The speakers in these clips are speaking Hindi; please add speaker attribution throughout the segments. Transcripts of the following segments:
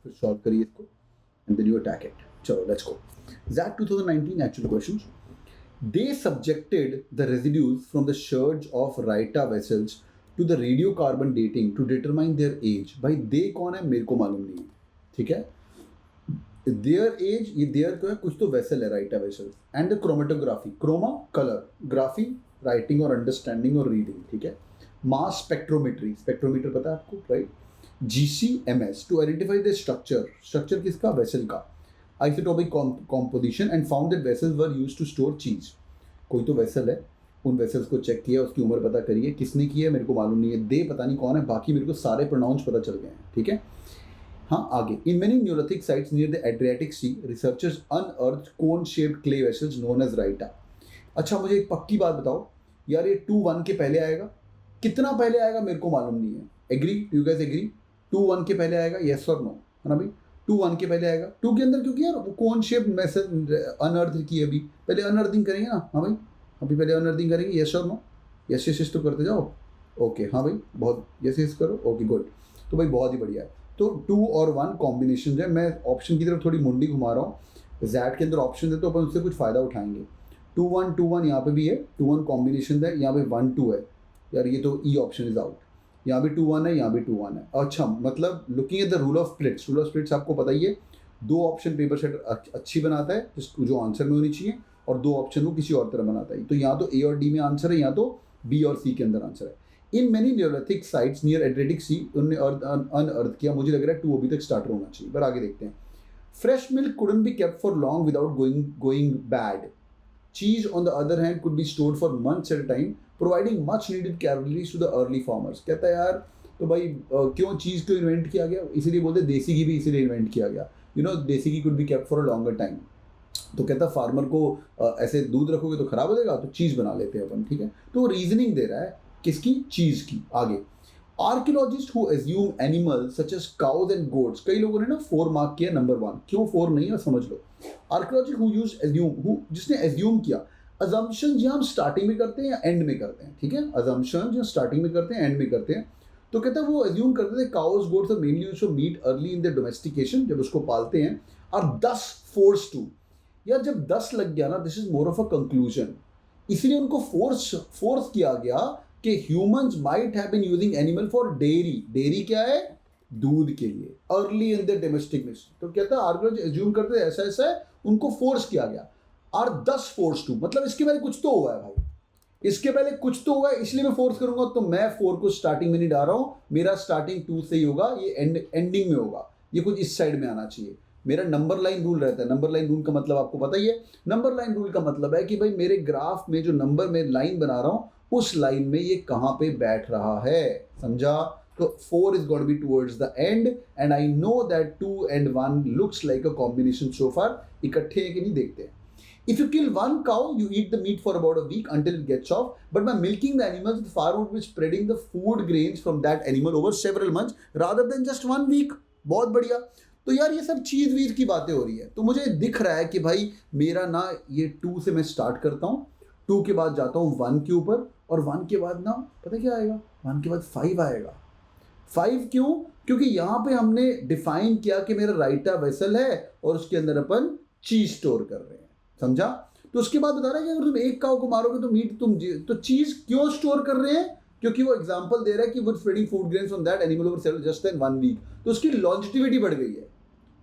Speaker 1: फिर सॉल्व करिए इसको and then you attack it. चलो let's go. ZAC 2019 actual questions. They subjected the residues from the sherds of Raita vessels to the radiocarbon dating to determine their age. भाई दे कौन है मेरे को मालूम नहीं है, ठीक है. देयर एज, ये देयर को है कुछ तो वेसल है, राइटा vessel. And the chromatography, chroma colour, graphy writing और अंडरस्टैंडिंग और रीडिंग, ठीक है. मास स्पेक्ट्रोमेट्री, स्पेक्ट्रोमीटर पता है आपको, right. GCMS to identify the structure, structure किसका, वेसल का. Isotopic composition and found that vessels were used to store cheese. कोई तो वेसल है, उन वेसल्स को चेक किया, उसकी उम्र पता करिए, किसने की है मेरे को मालूम नहीं है, दे पता नहीं कौन है, बाकी मेरे को सारे प्रोनाउंस पता चल गए हैं, ठीक है. हाँ आगे. In many Neolithic sites near the Adriatic sea researchers unearthed cone shaped clay vessels known as rhyta. अच्छा मुझे एक पक्की बात बताओ यार, ये 2-1 के पहले आएगा, कितना पहले आएगा मेरे को मालूम नहीं है. एग्री, यू गाइस एग्री, 2-1 के पहले आएगा, यस और नो, है ना भाई. 2-1 के पहले आएगा, 2 के अंदर, क्योंकि यार वो कोन शेप्ड वेसल अनअर्थ की है, अभी पहले अनअर्थिंग करेंगे ना. हाँ भाई अभी पहले अनअर्थिंग करेंगे, यस और नो. यस यस यस तो करते जाओ. ओके हाँ भाई बहुत यस यस करो. Okay good. तो भाई बहुत ही बढ़िया है. तो 2 और 1 कॉम्बिनेशन है. मैं ऑप्शन की तरफ थोड़ी मुंडी घुमा रहा हूँ. जैड के अंदर ऑप्शन है तो अपन उससे कुछ फ़ायदा उठाएंगे. 2-1 यहाँ पे भी है, 2-1 कॉम्बिनेशन है, यहाँ पे 1-2 है. यार ये तो ई ऑप्शन इज आउट. यहाँ भी 2-1 है, यहाँ भी 2-1 है. अच्छा मतलब looking at the rule of splits, rule of splits आपको पता ही है, 2 ऑप्शन पेपर सेट अच्छी बनाता है जिसको जो आंसर में होनी चाहिए, और 2 ऑप्शन को किसी और तरह बनाता है. तो यहाँ तो ए और डी में आंसर है, यहाँ तो बी और सी के अंदर आंसर है. In many Neolithic sites near Adriatic sea उन्होंने अनअर्थ किया. मुझे लग रहा है 2 अभी तक स्टार्टर होना चाहिए, पर आगे देखते हैं. Fresh milk couldn't be kept for long without going bad. Cheese on the other hand could be stored for months at a time providing much needed calories to the early farmers. कहता है यार तो भाई क्यों चीज़ को इन्वेंट किया गया, इसीलिए बोलते देसी घी भी इसीलिए इन्वेंट किया गया. You know desi ghee could be kept for a longer time. तो कहता फार्मर को ऐसे दूध रखोगे तो खराब हो जाएगा, तो चीज़ बना लेते हैं अपन, ठीक है. तो रीजनिंग दे रहा है किसकी, चीज़ की. आगे. Archaeologists who assume animals such as cows and goats. कई लोगों ने ना 4 मार्क किया, नंबर 1 क्यों 4 नहीं है समझ लो. Archaeologist who use assume, who जिसने एज्यूम किया. अजम्पशन जो हम स्टार्टिंग में करते हैं या एंड में करते हैं, ठीक है. अजम्पशन जो स्टार्टिंग में करते हैं एंड में करते हैं. तो कहता है वो एज्यूम करते थे cows goats are mainly used to meat early in the domestication, जब उसको पालते हैं. और 10 फोर्स टू, यार जब 10 लग गया ना, this is more of a conclusion. इसलिए उनको फोर्स किया गया कि humans might have been using animal for dairy. Dairy क्या है, दूध के लिए, अर्ली इन द डोमेस्टिकेशन. तो कहता है आर्कियोलॉजिस्ट एज्यूम करते ऐसा ऐसा है, उनको फोर्स किया गया. और 10 फोर्स टू मतलब इसके पहले कुछ तो हुआ है भाई, इसके पहले कुछ तो हुआ है, इसलिए मैं फोर्स करूंगा. तो मैं 4 को स्टार्टिंग में नहीं डाल रहा हूं, मेरा स्टार्टिंग 2 से ही होगा, ये एंडिंग में होगा, ये कुछ इस साइड में आना चाहिए. मेरा नंबर लाइन रूल रहता है. नंबर लाइन रूल का मतलब आपको पता ही है. नंबर लाइन रूल का मतलब है कि भाई मेरे ग्राफ में जो नंबर में लाइन बना रहा हूं, उस लाइन में ये कहां पे बैठ रहा है, समझा. तो 4 is going to be towards the end and I know that 2 and 1 looks like a combination so far. इकट्ठे हैं कि नहीं देखते हैं. If you kill one cow, you eat the meat for about a week until it gets off. But by milking the animals, the farmer will be spreading the food grains from that animal over several months rather than just 1 week. बहुत बढ़िया. तो यार ये सब चीज़ वीज की बातें हो रही है. तो मुझे दिख रहा है कि भाई मेरा ना ये 2 से मैं स्टार्ट करता हूँ, 2 के बाद जाता हूँ 1 के ऊपर, और 1 के बाद ना पता क्या आएगा, 1 के बाद 5 आएगा. 5 क्यों, क्योंकि यहाँ पे हमने डिफाइन किया कि मेरा राइटा वेसल है और उसके अंदर अपन चीज स्टोर कर रहे हैं, समझा. तो उसके बाद बता रहा है कि अगर तुम एक काऊ को मारोगे तो मीट तुम तो चीज क्यों स्टोर कर रहे हैं, क्योंकि वो एग्जांपल दे रहा है कि वो spreading food grains on that animal over several just in 1 week. तो उसकी लॉन्जिटिविटी बढ़ गई है.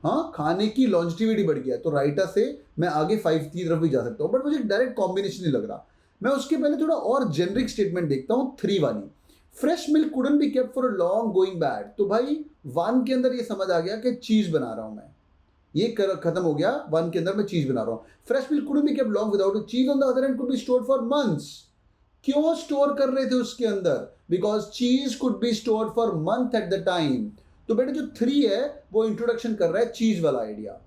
Speaker 1: हाँ खाने की लॉन्जिटिविटी बढ़ गया है. तो राइटा से मैं आगे 5 की तरफ भी जा सकता हूँ, बट मुझे डायरेक्ट कॉम्बिनेशन नहीं लग रहा. मैं उसके पहले थोड़ा और जेनरिक स्टेटमेंट देखता हूँ, 3 वाली. Fresh milk couldn't be kept for a long going bad. तो भाई 1 के अंदर ये समझ आ गया कि चीज बना रहा हूं मैं, ये खत्म हो गया. 1 के अंदर मैं चीज बना रहा हूं. Fresh milk couldn't be kept long without a cheese on the other hand could be stored for months. क्यों स्टोर कर रहे थे उसके अंदर, because cheese could be stored for month at the time. तो बेटे जो 3 है वो इंट्रोडक्शन कर रहा है चीज वाला आइडिया.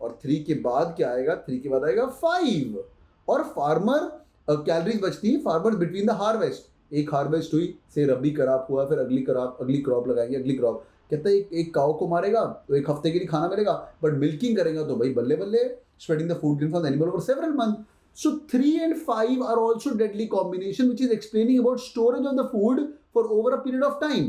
Speaker 1: और 3 के बाद क्या आएगा, 3 के बाद आएगा 5. और फार्मर कैलोरीज बचती है फार्मर बिटवीन द हार्वेस्ट. एक हार्वेस्ट हुई से रबी क्रॉप हुआ, फिर अगली क्रॉप लगाएंगे, अगली क्रॉप. कहता है एक काऊ को मारेगा तो 1 हफ्ते के लिए खाना मिलेगा, बट मिल्किंग करेगा तो भाई बल्ले बल्ले, spreading the food grain from the animal over several month. So 3 and 5 are also deadly combination, which is explaining about storage of the food for over a period of time.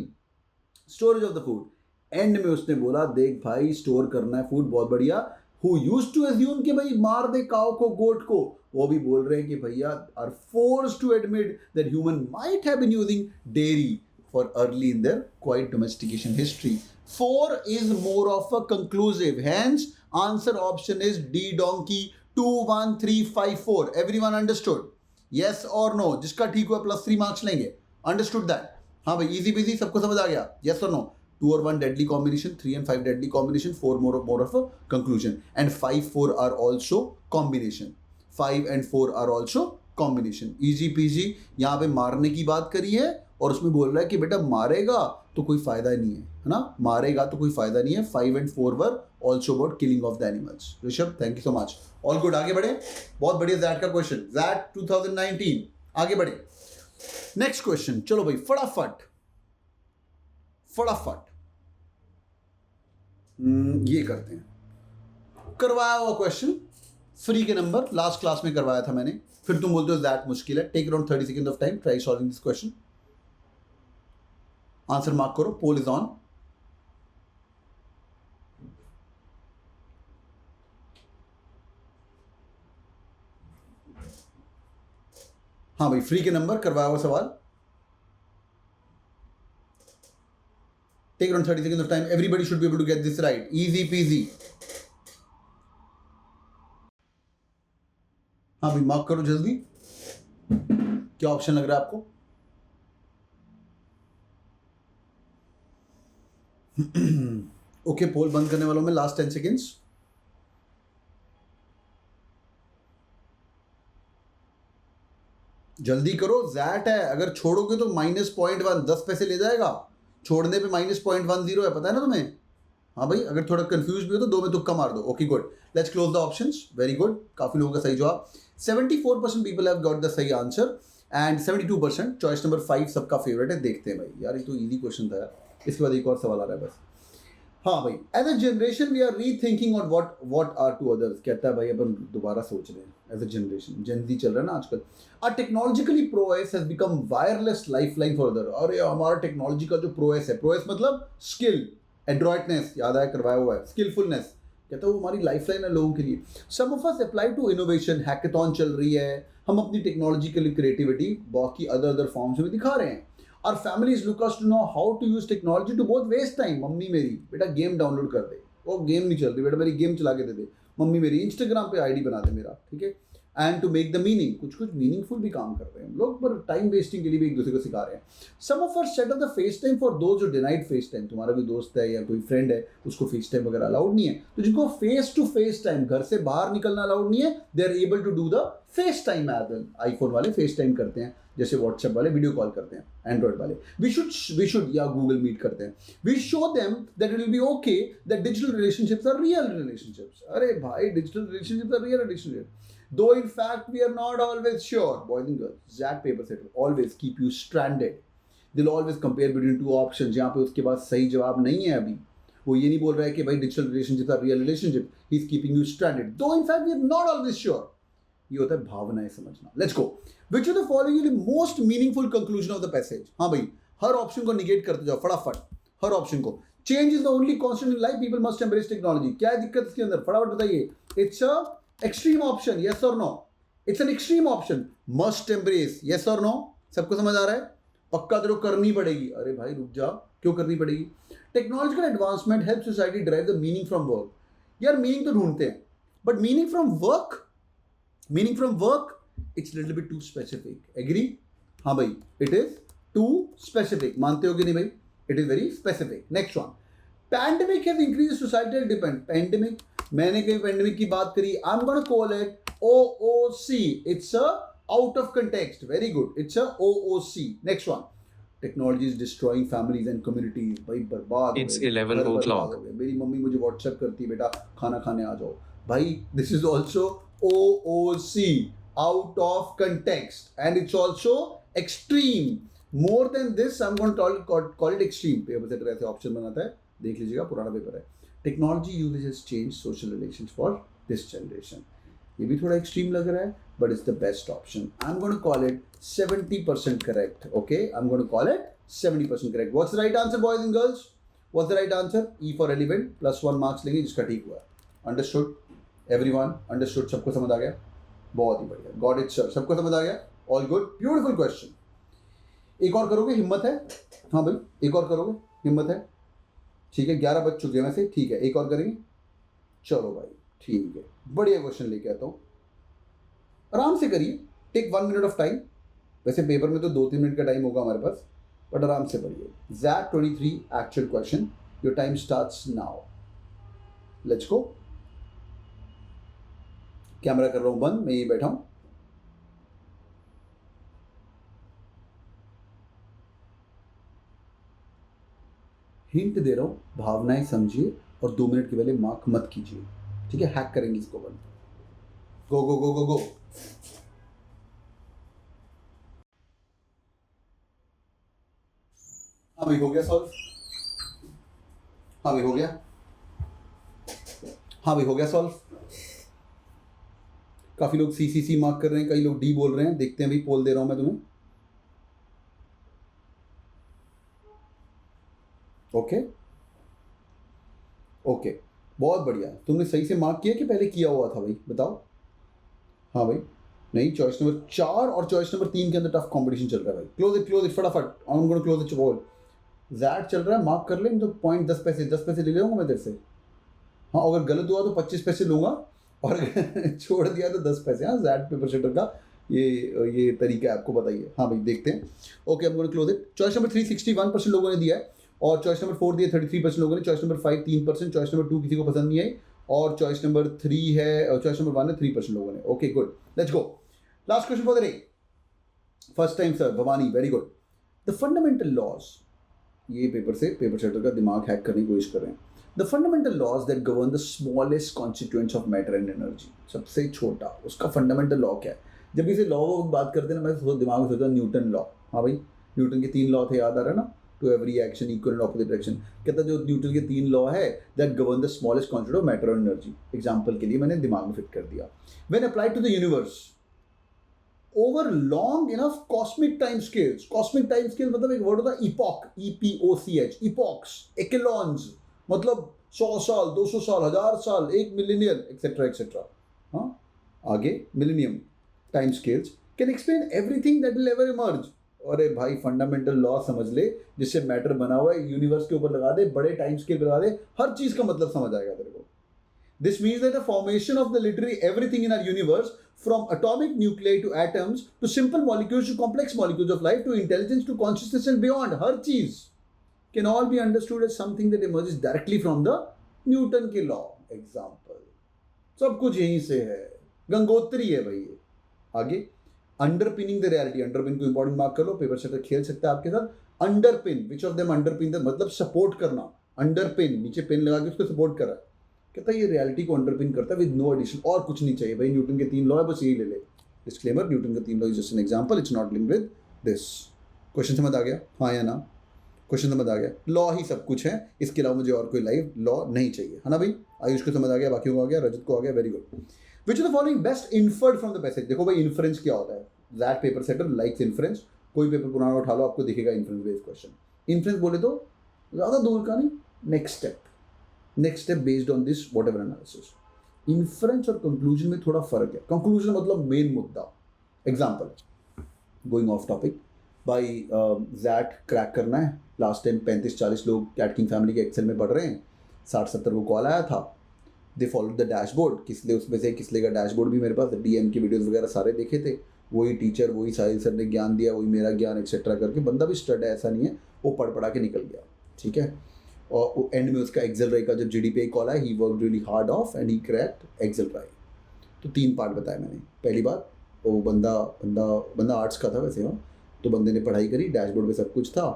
Speaker 1: Storage of the food. And में उसने बोला देख भाई स्टोर करना है फूड बहुत बढ़िया, हु यूज्ड टू अज्यूम कि भाई मार दे काऊ को गोट को, वो भी बोल रहे हैं कि भैया are forced to admit that human might have been using dairy for early in their quiet domestication history. 4 is more of a conclusive. Hence, answer option is D donkey 2 1 3 5 4. Everyone understood? Yes or no? जिसका ठीक हुआ +3 मार्क्स लेंगे. Understood that? हाँ भाई easy peasy सबको समझ आ गया? Yes or no? 2 और 1 deadly combination, 3 and 5 deadly combination, 4 more of a conclusion, and 5 4 are also combination. 5 and 4 are also combination. Easy peasy. यहाँ पे मारने की बात करी है और उसमें बोल रहा है कि बेटा मारेगा तो कोई फायदा नहीं है ना, मारेगा तो कोई फायदा नहीं है. 5 and 4 were also about killing of the animals. Rishabh thank you so much. All good. आगे बढ़े. बहुत बढ़िया जैट का क्वेश्चन. जैट 2019. आगे बढ़े. Next question. चलो भाई फटाफट फटाफट ये करते हैं. करवाया हुआ क्वेश्चन फ्री के नंबर लास्ट क्लास में करवाया था मैंने. फिर तुम बोलते हो दैट मुश्किल है. Take around 30 second of time. Try solving this question. Answer mark करो. Poll is on. हाँ भाई फ्री के नंबर करवाया हुआ सवाल. Take around 30 seconds of time. Everybody should be able to get this right. Easy peasy. हाँ भाई मार्क करो जल्दी. क्या ऑप्शन लग रहा है आपको? ओके पोल बंद करने वालों में लास्ट 10 seconds. जल्दी करो. जैट है. अगर छोड़ोगे तो -0.1 10 पैसे ले जाएगा. छोड़ने पे -0.10 है. पता है ना तुम्हें? हाँ भाई अगर थोड़ा कंफ्यूज भी हो तो 2 में तुक्का मार दो. Okay good. Let's close the options. Very good. काफी लोगों का सही जवाब. 74% पीपल हैव गॉट द सही आंसर एंड 72% चॉइस नंबर 5 सबका फेवरेट है. देखते हैं भाई. यार ये तो इजी क्वेश्चन था यार. इसके बाद एक और सवाल आ रहा है बस. हाँ भाई as a generation we are rethinking on what are to others. कहता है भाई अपन दोबारा सोच रहे हैं एज अ जनरेशन. जेन चल रहा है ना आजकल. Uh technologically prowess has become wireless lifeline for other. अरे हमारा टेक्नोलॉजी का जो प्रोएस है, प्रोएस मतलब स्किल, एड्रॉइटनेस, याद आया करवाया हुआ है, स्किलफुलनेस. कहता है वो हमारी लाइफलाइन है लोगों के लिए. Some of us apply to innovation. Hackathon चल रही है. हम अपनी टेक्नोलॉजी के लिए क्रिएटिविटी बाकी अदर फॉर्म्स में दिखा रहे हैं. Our families look us to know how to use technology to both waste time. Mummy मेरी बेटा गेम डाउनलोड कर दे. वो गेम नहीं चल रही बेटा मेरी गेम चला के दे दे. मम्मी मेरी इंस्टाग्राम पे आईडी बना दे मेरा. ठीक है. And to make the meaning. कुछ मीनिंगफुल भी काम कर रहे हैं हम लोग पर टाइम वेस्टिंग के लिए भी एक दूसरे को सिखा रहे हैं. Some of us set up the face time for those who denied face time. तुम्हारा भी दोस्त है या कोई फ्रेंड है उसको फेस टाइम वगैरह अलाउड नहीं है तो जिनको फेस टू फेस टाइम घर से बाहर निकलना अलाउड नहीं है they are able to do the face time app. IPhone वाले फेस टाइम करते हैं जैसे व्हाट्सएप वाले वीडियो कॉल करते हैं. एंड्रॉइड वाले वी शुड या गूगल मीट करते हैं. We show them that it will be okay that digital relationships are real relationships. अरे भाई digital relationships are real relationships. Though in fact we are not always sure. Boys and girls, that paper set will always keep you stranded. They'll always compare between two options. जहाँ पे उसके पास सही जवाब नहीं है अभी. वो ये नहीं बोल रहा है कि भाई digital relationships are real relationship. He's keeping you stranded. Though in fact we are not always sure. ये होता है भावनाएं समझना. Let's go. Which of the following is the most meaningful conclusion of the passage? हाँ भाई हर ऑप्शन को निगेट करते जाओ फटाफट. हर ऑप्शन को. Change is the only constant in life. People must embrace technology. क्या है दिक्कत इसके अंदर? फटाफट बताइए. It's a extreme option. Yes or no? It's an extreme option. Must embrace. Yes or no? सबको समझ आ रहा है? पक्का तेरे को करनी पड़ेगी. अरे भाई रुक जा. क्यों करनी पड़ेगी? Technological advancement helps society derive the meaning from work. यार मीनिंग तो ढूंढते हैं but meaning from work, it's a little bit too specific. Agree? हाँ भाई it is too specific. मानते हो कि नहीं भाई? It is very specific. Next one. Pandemic has increased societal dependence. Pandemic, मैंने कहीं pandemic की बात करी. I'm gonna call it OOC. It's a out of context. Very good. It's a OOC. Next one. Technology is destroying families and communities. भाई बर्बाद.
Speaker 2: It's 11 o'clock.
Speaker 1: मेरी मम्मी मुझे WhatsApp करती है बेटा खाना खाने आ जाओ. भाई this is also OOC. Out of context. And it's also extreme. More than this, I'm going to call it extreme. Paper setter ऐसे ऑप्शन बनाता है. देख लीजिएगा पुराना पेपर है. Technology uses has change social relations for this generation. ये भी थोड़ा एक्सट्रीम लग रहा है but it's the best option. I am going to call it 70% correct. Okay I am going to call it 70% correct. What's the right answer boys and girls? What's the right answer? E for relevant, +1 marks लेंगे जिसका ठीक हुआ. Understood? Everyone understood? सबको समझ आ गया? बहुत ही बढ़िया. Got it sir. सबको समझ आ गया? All good? Beautiful question. एक और करोगे? हिम्मत है? हाँ भाई, एक और करोगे? हिम्मत है? ठीक है, 11 बज चुके हैं वैसे. ठीक है, एक और करेंगे. चलो भाई, ठीक है, बढ़िया क्वेश्चन लेके आता हूँ. आराम से करिए. Take 1 minute of time. वैसे पेपर में तो 2-3 मिनट का टाइम होगा हमारे पास, बट आराम से पढ़िए. ZAT 23 actual question. Your time starts now. Let's go. Camera कर रहा हूं बंद, मैं यही बैठा हूं. हिंट दे रहा हूं, भावनाएं समझिए और 2 मिनट के पहले मार्क मत कीजिए. ठीक है, हैक करेंगे इसको बंद. गो गो गो गो गो. हाँ भाई, हो गया सॉल्व. हाँ भाई, हो गया. हाँ भाई, हो गया सॉल्व. काफी लोग CCC मार्क कर रहे हैं, कई लोग D बोल रहे हैं. देखते हैं भाई, पोल दे रहा हूं मैं तुम्हें. ओके ओके, बहुत बढ़िया. तुमने सही से मार्क किया कि पहले किया हुआ था भाई, बताओ. हाँ भाई, नहीं, चॉइस नंबर 4 और चॉइस नंबर 3 के अंदर टफ कंपटीशन चल रहा है भाई. क्लोज इट फटाफट. I am going to close it बोल. ZAT चल रहा है, मार्क कर ले. तो पॉइंट 10 पैसे ले लूँगा मैं तेरे से. हाँ, अगर गलत हुआ तो 25 पैसे लूँगा, और अगर छोड़ दिया तो 10 पैसे. हाँ, ZAT पेपर सेटर का ये तरीका है, आपको बताइए. हाँ भाई, देखते हैं. Okay, I am going to close it. Choice number 3 61% लोगों ने दिया है, और चॉइस नंबर 4 दिया 33% लोगों ने. Choice number 5 3%. चॉइस नंबर 2 किसी को पसंद नहीं आई, और चॉइस नंबर 3 है, और चॉइस नंबर 1 है 3% लोगों ने. Okay good, let's go. Last question for the day. First time sir, Bhawani, very good. The fundamental laws. ये पेपर से पेपर सेटर का दिमाग हैक करने की कोशिश कर रहे हैं. The fundamental laws that govern the smallest constituents of matter and energy. सबसे छोटा, उसका फंडामेंटल लॉ क्या है? जब भी इसे लॉ बात करते हैं ना, मैं दिमाग में सोचता हूँ न्यूटन लॉ. हाँ भाई, न्यूटन के 3 लॉ थे, याद आ रहा है ना? To every action equal and opposite direction. कहता जो न्यूटन के 3 लॉ है that govern the smallest constituent of matter and energy. Example के लिए मैंने दिमाग में फिट कर दिया. When applied to the universe over long enough cosmic time scales. Cosmic time scale मतलब एक वर्ड होता है epoch, EPOCH, epochs, echelons, मतलब 100 साल, 200 साल, 1000 साल, 1 मिलेनियम, एक्सेट्रा एक्सेट्रा. हाँ, आगे millennium time scales can explain everything that will ever emerge. अरे भाई, फंडामेंटल लॉ समझ ले, जिससे मैटर बना हुआ है, यूनिवर्स के ऊपर लगा दे, बड़े टाइम स्केल लगा दे, हर चीज का मतलब समझ आएगा तेरे को. This means that the formation of the literally everything in our universe, from atomic nuclei to atoms to simple molecules to complex molecules of life to intelligence to consciousness and beyond, हर चीज can all be understood as something that emerges directly from the Newton के law. Example, सब कुछ यहीं से है, गंगोत्री है भाई ये. आगे, अंडरपिनिंग द रियलिटी. अंडरपिन को इंपॉर्टेंट मार्क कर लो, पेपर सेटर खेल सकता है आपके साथ. अंडरपिन, विच ऑफ देम अंडरपिन द, मतलब सपोर्ट करना. अंडरपिन, नीचे पेन लगा के उसको सपोर्ट कर रहा है. कहता है ये रियलिटी को अंडरपिन करता है विद नो एडिशन. और कुछ नहीं चाहिए भाई, न्यूटन के 3 लॉ है, बस यही ले ले. डिस्क्लेमर, न्यूटन का 3 law is just an example, it's not linked with this. Question समझ आ गया? हाँ या ना? क्वेश्चन समझ आ गया? लॉ ही सब कुछ है, इसके अलावा मुझे और कोई लाइव लॉ नहीं चाहिए, है ना भाई? आयुष को समझ आ गया, बाकियों को आ गया, रजत को आ गया, very good. Which of the following best inferred from the passage. देखो भाई, इन्फ्रेंस क्या होता है? That paper setter likes inference. कोई पेपर पुराना उठा लो, आपको दिखेगा इन्फ्रेंस बेस्ड क्वेश्चन. इन्फ्रेंस बोले तो ज़्यादा दूर का नहीं, next step based on this whatever analysis. Inference और कंक्लूजन में थोड़ा फर्क है. कंक्लूजन मतलब मेन मुद्दा. एग्जाम्पल, गोइंग ऑफ टॉपिक, भाई ZAT क्रैक करना है. लास्ट टाइम 35-40 लोग कैट किंग फैमिली के एक्सेल में पढ़ रहे हैं. 60-70 को कॉल आया था. They follow the dashboard. किसले उसमें से किसले का डैशबोर्ड भी मेरे पास, DM के वीडियोस वगैरह सारे देखे थे. वही टीचर, वही साहिल सर ने ज्ञान दिया, वही मेरा ज्ञान एक्सेट्रा करके बंदा भी स्टड है, ऐसा नहीं है, वो पढ़ के निकल गया. ठीक है, और एंड में उसका एक्सेल राई का जब GDPI कॉल आया, he work really hard off and he cracked XLRI. तो 3 पार्ट बताए मैंने. पहली बात, वो बंदा आर्ट्स का था वैसे. हाँ, तो बंदे ने पढ़ाई करी, डैशबोर्ड में सब कुछ था,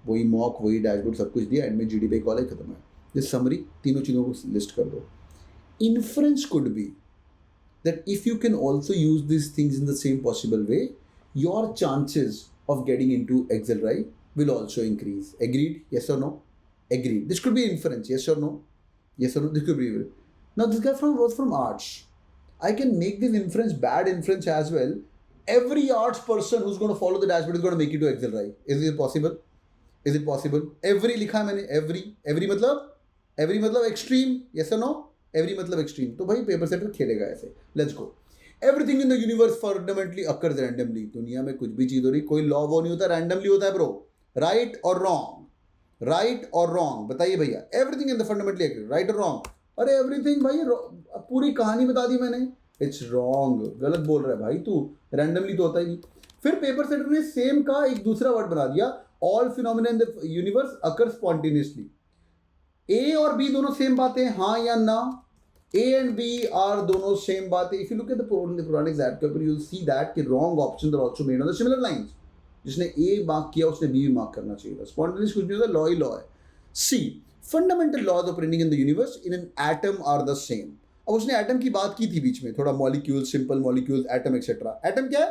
Speaker 1: वही मॉक, वही डैशबोर्ड, सब कुछ दिया, एंड में GDPI कॉल है, खत्म है. दिस समरी, तीनों चीज़ों को लिस्ट कर दो. Inference could be that if you can also use these things in the same possible way, your chances of getting into Excel Drive will also increase. Agreed? Yes or no? Agreed. This could be inference. Yes or no? Yes or no? This could be. Now this guy was from arts. I can make this inference bad inference as well. Every arts person who's going to follow the dashboard is going to make it to Excel Drive. Is it possible? Is it possible? Every लिखा है मैंने, एवरी मतलब एक्सट्रीम, यस और नो? एवरी मतलब एक्सट्रीम, तो भाई पेपर सेटर खेलेगा ऐसे। Let's go. Everything in the universe fundamentally occurs randomly. दुनिया में कुछ भी चीज हो रही, कोई लॉ वो नहीं होता, रैंडमली होता है ब्रो। राइट और रॉन्ग? राइट और रॉन्ग बताइए भैया। Everything in the fundamentally right और रॉन्ग? अरे एवरीथिंग भाई, पूरी कहानी बता दी मैंने। इट्स रॉन्ग, गलत बोल रहा है भाई तू, रैंडमली तो होता ही नहीं। फिर पेपर सेटर ने सेम का एक दूसरा वर्ड बना दिया, all phenomena in the universe occur spontaneously. A और बी दोनों सेम बातें, हाँ या ना? A and B are दोनों सेम बातें। If you look at the Puranic exam paper, you will see that कि wrong options are also made on the similar lines. जिसने A मार्क किया उसने B भी मार्क करना चाहिए था। Spontaneous कुछ नहीं होता, लॉ ही लॉ है। C, fundamental laws operating in the universe in an atom are the same. अब उसने एटम की बात की थी बीच में, थोड़ा molecule, simple molecules, atom etcetera. Atom क्या है?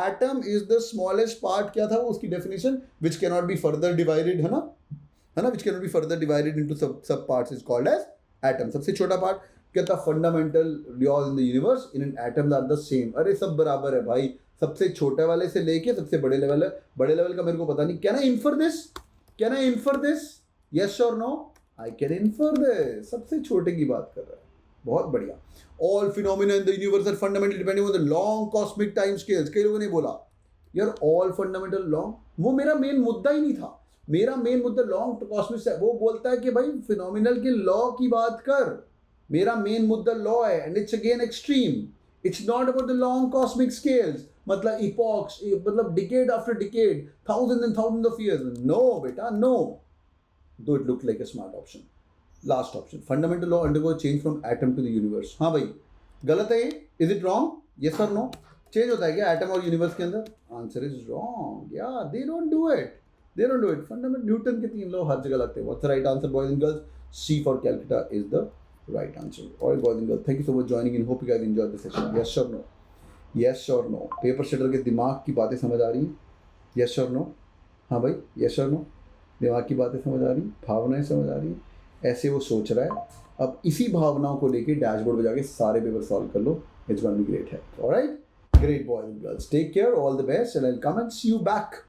Speaker 1: Atom is the smallest part, क्या था वो उसकी definition? Which can not be further divided, है ना? Which can not be further divided into sub parts is called as atom. सबसे छोटा पार्ट कहता fundamental laws in the universe in an atoms are the same. अरे सब बराबर है भाई, सबसे छोटे वाले से लेके सबसे बड़े लेवल का मेरे को पता नहीं। Can I infer this? Yes और no? I can infer this. सबसे छोटे की बात कर रहा है, बहुत बढ़िया। All phenomena in the universe are fundamentally depending on the long cosmic time scales. कई लोगों ने बोला यार ऑल फंडामेंटल लॉन्ग, वो मेरा मेन मुद्दा ही नहीं था। मेरा मेन मुद्दा लॉन्ग कॉस्मिक है। वो बोलता है कि भाई फिनोमिनल के लॉ की बात कर। मेरा मेन मुद्दा लॉ है and it's again extreme. It's not about the long cosmic scales, मतलब इपॉक्स, मतलब decade after decade, thousand and thousand of years. No बेटा no, though it look like a smart option. Last option, fundamental law undergo change from atom to the universe. हाँ भाई गलत है ये? Is it wrong? यस और नो? चेंज होता है क्या एटम और यूनिवर्स के अंदर? Answer is wrong. या they don't do it. Fundamental Newton के 3 लॉ हर जगह लगते हैं। What's the right answer boys and girls? C for Calcutta is the right answer. All right, boys and girls, thank you so much for joining in. Hope you guys enjoyed the session. Yes or no? Yes or no? Paper setter के दिमाग की बातें समझ आ रही हैं? Yes or no? हाँ भाई, yes or no? दिमाग की बातें समझ आ रही हैं, भावनाएं समझ आ रही हैं, ऐसे वो सोच रहा है। अब इसी भावनाओं को लेके डैशबोर्ड पे जाके सारे पेपर सॉल्व कर लो। It's going to be great help. All right? Great boys and girls. Take care. All the best and I'll come and see you back